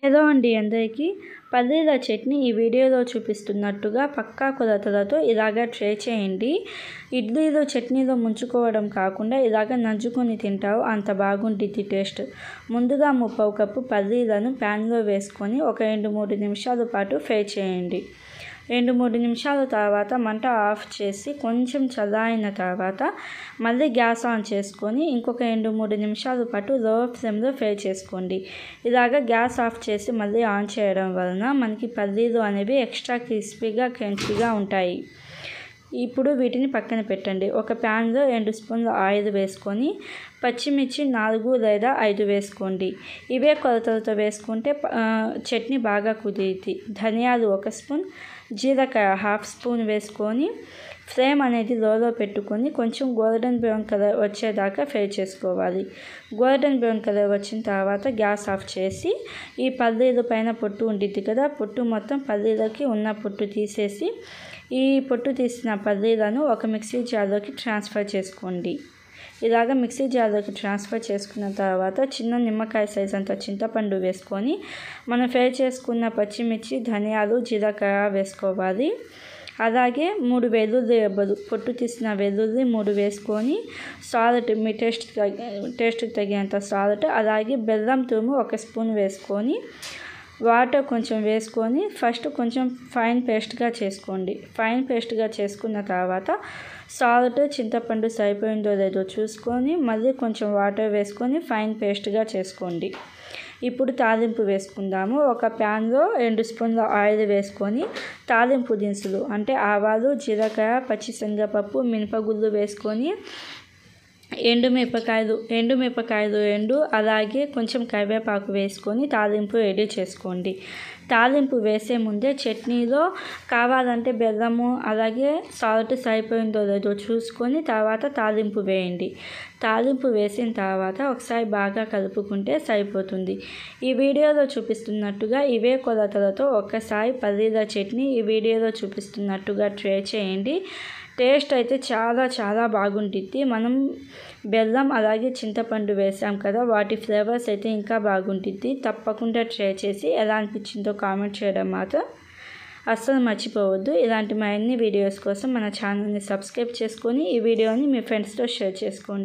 Hello అండి అందరికీ పల్లీల చట్నీ ఈ వీడియోలో చూపిస్తున్నట్టుగా పక్కా కొలతలతో ఇలాగ ట్రై చేయండి. ఇడ్లీలో చట్నీలో ముంచుకోవడం కాకుండా ఇలాగ నంచుకొని తింటారు, అంత బాగుంటుంది టేస్ట్. ముందుగా 3/4 కప్పు పల్లీలను ప్యాన్లో వేసుకొని ఒక 2-3 నిమిషాల పాటు ఫ్రై చేయండి. 2-3 నిమిషాల తర్వాత మంట ఆఫ్ చేసి కొంచెం చల్లారిన తర్వాత మళ్ళీ గ్యాస్ ఆన్ చేసుకొని ఇంకొక 2-3 నిమిషాల పాటు లో ఫ్లేమ్లో ఫ్రై చేసుకోండి. ఇలాగ గ్యాస్ ఆఫ్ చేసి మళ్ళీ ఆన్ చేయడం వలన మనకి పల్లీలు అనేవి ఎక్స్ట్రా క్రిస్పీగా క్రంచీగా ఉంటాయి. ఇప్పుడు వీటిని పక్కన పెట్టండి. ఒక ప్యాన్లో 2 స్పూన్ల ఆయిల్ వేసుకొని పచ్చిమిర్చి 4 లేదా 5 వేసుకోండి. ఇవే కొలతలతో వేసుకుంటే చట్నీ బాగా కుదిరిద్ది. ధనియాలు 1 స్పూన్, జీలకర్ర 1/2 స్పూన్ వేసుకొని ఫ్లేమ్ అనేది లోలో పెట్టుకొని కొంచెం గోల్డెన్ బ్రౌన్ కలర్ వచ్చేదాకా ఫ్రై చేసుకోవాలి. గోల్డెన్ బ్రౌన్ కలర్ వచ్చిన తర్వాత గ్యాస్ ఆఫ్ చేసి ఈ పల్లీల పైన పొట్టు ఉండిద్ది కదా, పొట్టు మొత్తం పల్లీలకి ఉన్న పొట్టు తీసేసి ఈ పొట్టు తీసిన పల్లీలను ఒక మిక్సీ జార్లోకి ట్రాన్స్ఫర్ చేసుకోండి. ఇలాగ మిక్సీ జార్లోకి ట్రాన్స్ఫర్ చేసుకున్న తర్వాత చిన్న నిమ్మకాయ సైజ్ అంత చింతపండు వేసుకొని మనం ఫ్రై చేసుకున్న పచ్చిమిర్చి, ధనియాలు, జీలకర్ర వేసుకోవాలి. అలాగే 3 వెల్లుల్లి రెబ్బలు, పొట్టు తీసిన వెల్లుల్లి 3 వేసుకొని సాల్ట్ మీ టేస్ట్కి తగినంత సాల్ట్, అలాగే బెల్లం తురుము 1 స్పూన్ వేసుకొని వాటర్ కొంచెం వేసుకొని ఫస్ట్ కొంచెం ఫైన్ పేస్ట్గా చేసుకోండి. ఫైన్ పేస్ట్గా చేసుకున్న తర్వాత సాల్ట్, చింతపండు సరిపోయిందో లేదో చూసుకొని మళ్ళీ కొంచెం వాటర్ వేసుకొని ఫైన్ పేస్ట్గా చేసుకోండి. ఇప్పుడు తాలింపు వేసుకుందాము. ఒక ప్యాన్లో 2 స్పూన్ల ఆయిల్ వేసుకొని తాలింపు దినుసులు అంటే ఆవాలు, జీలకర్ర, పచ్చిశనగపప్పు, మినపగుళ్ళు వేసుకొని ఎండుమిరపకాయలు 2 అలాగే కొంచెం కరివేపాకు వేసుకొని తాలింపు రెడీ చేసుకోండి. తాలింపు వేసే ముందే చట్నీలో కావాలంటే బెల్లము అలాగే సాల్ట్ సరిపోయిందో లేదో చూసుకొని తర్వాత తాలింపు వేయండి. తాలింపు వేసిన తర్వాత ఒకసారి బాగా కలుపుకుంటే సరిపోతుంది. ఈ వీడియోలో చూపిస్తున్నట్టుగా ఇవే కొలతలతో ఒక్కసారి పల్లీల చట్నీ ఈ వీడియోలో చూపిస్తున్నట్టుగా ట్రై చేయండి. టేస్ట్ అయితే చాలా బాగుంటుంది. మనం బెల్లం అలాగే చింతపండు వేసాం కదా, వాటి ఫ్లేవర్స్ అయితే ఇంకా బాగుంటుంది. తప్పకుండా ట్రై చేసి ఎలా అనిపించిందో కామెంట్ చేయడం మాత్రం అస్సలు మర్చిపోవద్దు. ఇలాంటి మరిన్ని వీడియోస్ కోసం మన ఛానల్ని సబ్స్క్రైబ్ చేసుకొని ఈ వీడియోని మీ ఫ్రెండ్స్తో షేర్ చేసుకోండి.